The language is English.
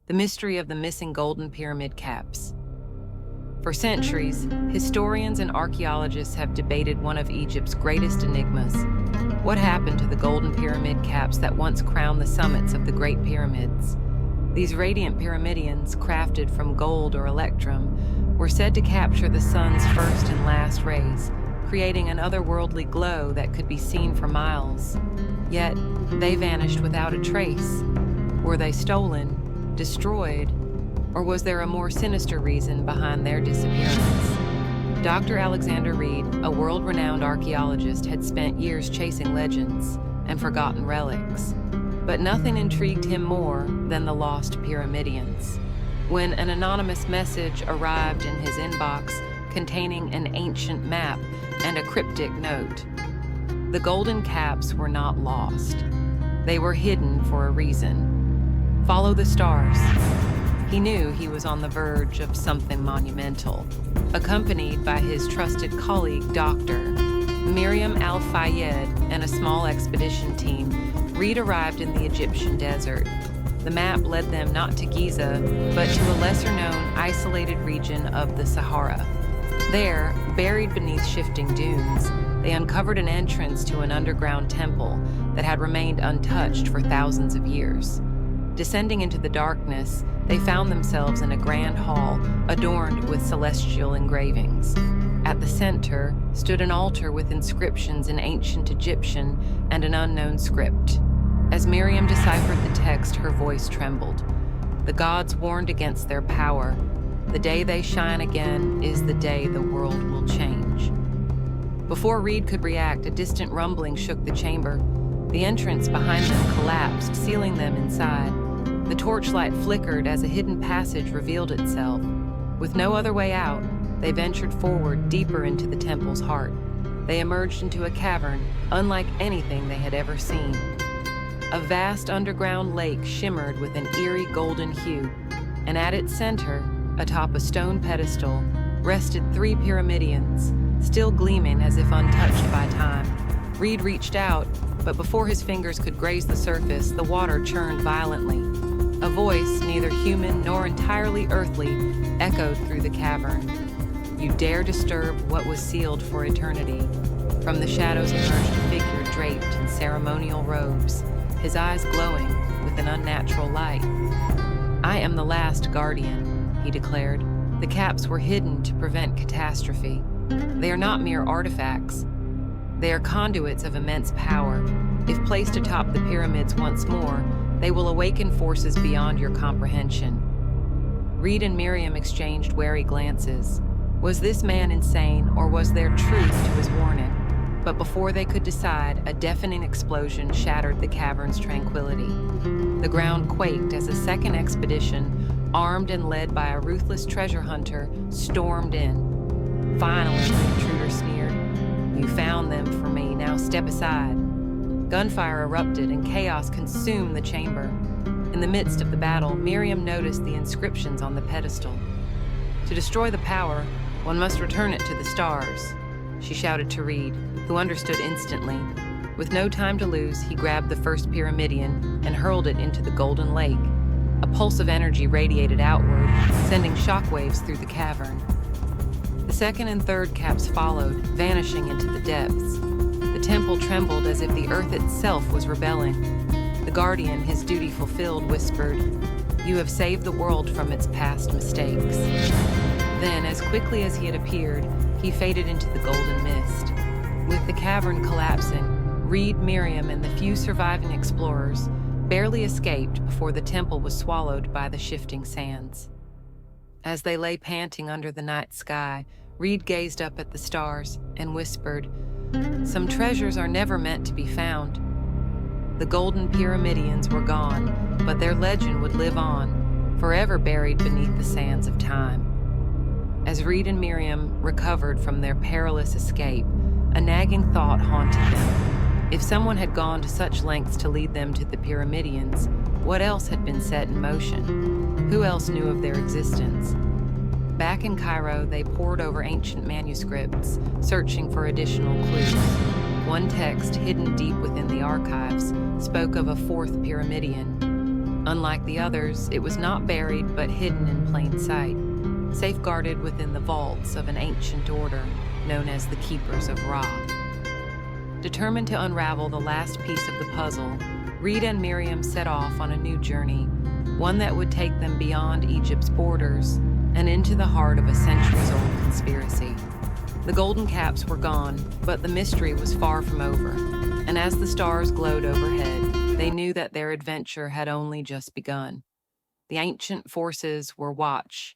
the mystery of the missing golden pyramid caps. For centuries, historians and archaeologists have debated one of Egypt's greatest enigmas. What happened to the golden pyramid caps that once crowned the summits of the Great Pyramids? These radiant pyramidions, crafted from gold or electrum, were said to capture the sun's first and last rays, creating an otherworldly glow that could be seen for miles. Yet, they vanished without a trace. Were they stolen, destroyed, or was there a more sinister reason behind their disappearance? Dr. Alexander Reed, a world-renowned archaeologist, had spent years chasing legends and forgotten relics. But nothing intrigued him more than the lost pyramidions. When an anonymous message arrived in his inbox containing an ancient map and a cryptic note, the golden caps were not lost. They were hidden for a reason. Follow the stars. He knew he was on the verge of something monumental. Accompanied by his trusted colleague, Dr. Miriam Al-Fayed, and a small expedition team, Reed arrived in the Egyptian desert. The map led them not to Giza, but to a lesser-known, isolated region of the Sahara. There, buried beneath shifting dunes, they uncovered an entrance to an underground temple that had remained untouched for thousands of years. Descending into the darkness, they found themselves in a grand hall adorned with celestial engravings. At the center stood an altar with inscriptions in ancient Egyptian and an unknown script. As Miriam deciphered the text, her voice trembled. The gods warned against their power. The day they shine again is the day the world will change. Before Reed could react, a distant rumbling shook the chamber. The entrance behind them collapsed, sealing them inside. The torchlight flickered as a hidden passage revealed itself. With no other way out, they ventured forward deeper into the temple's heart. They emerged into a cavern unlike anything they had ever seen. A vast underground lake shimmered with an eerie golden hue, and at its center, atop a stone pedestal, rested 3 pyramidions, still gleaming as if untouched by time. Reed reached out, but before his fingers could graze the surface, the water churned violently. A voice, neither human nor entirely earthly, echoed through the cavern. You dare disturb what was sealed for eternity. From the shadows emerged a figure draped in ceremonial robes, his eyes glowing with an unnatural light. I am the last guardian, he declared. The caps were hidden to prevent catastrophe. They are not mere artifacts. They are conduits of immense power. If placed atop the pyramids once more, they will awaken forces beyond your comprehension. Reed and Miriam exchanged wary glances. Was this man insane, or was there truth to his warning? But before they could decide, a deafening explosion shattered the cavern's tranquility. The ground quaked as a second expedition, armed and led by a ruthless treasure hunter, stormed in. Finally, the intruder sneered. You found them for me, now step aside. Gunfire erupted and chaos consumed the chamber. In the midst of the battle, Miriam noticed the inscriptions on the pedestal. To destroy the power, one must return it to the stars, she shouted to Reed, who understood instantly. With no time to lose, he grabbed the first pyramidion and hurled it into the golden lake. A pulse of energy radiated outward, sending shockwaves through the cavern. The second and third caps followed, vanishing into the depths. The temple trembled as if the earth itself was rebelling. The guardian, his duty fulfilled, whispered, You have saved the world from its past mistakes. Then, as quickly as he had appeared, he faded into the golden mist. With the cavern collapsing, Reed, Miriam, and the few surviving explorers barely escaped before the temple was swallowed by the shifting sands. As they lay panting under the night sky, Reed gazed up at the stars and whispered, Some treasures are never meant to be found. The golden pyramidions were gone, but their legend would live on, forever buried beneath the sands of time. As Reed and Miriam recovered from their perilous escape, a nagging thought haunted them. If someone had gone to such lengths to lead them to the pyramidions, what else had been set in motion? Who else knew of their existence? Back in Cairo, they pored over ancient manuscripts, searching for additional clues. One text, hidden deep within the archives, spoke of a 4th pyramidion. Unlike the others, it was not buried but hidden in plain sight, safeguarded within the vaults of an ancient order known as the Keepers of Ra. Determined to unravel the last piece of the puzzle, Reed and Miriam set off on a new journey, one that would take them beyond Egypt's borders and into the heart of a centuries-old conspiracy. The golden caps were gone, but the mystery was far from over, and as the stars glowed overhead, they knew that their adventure had only just begun. The ancient forces were watch,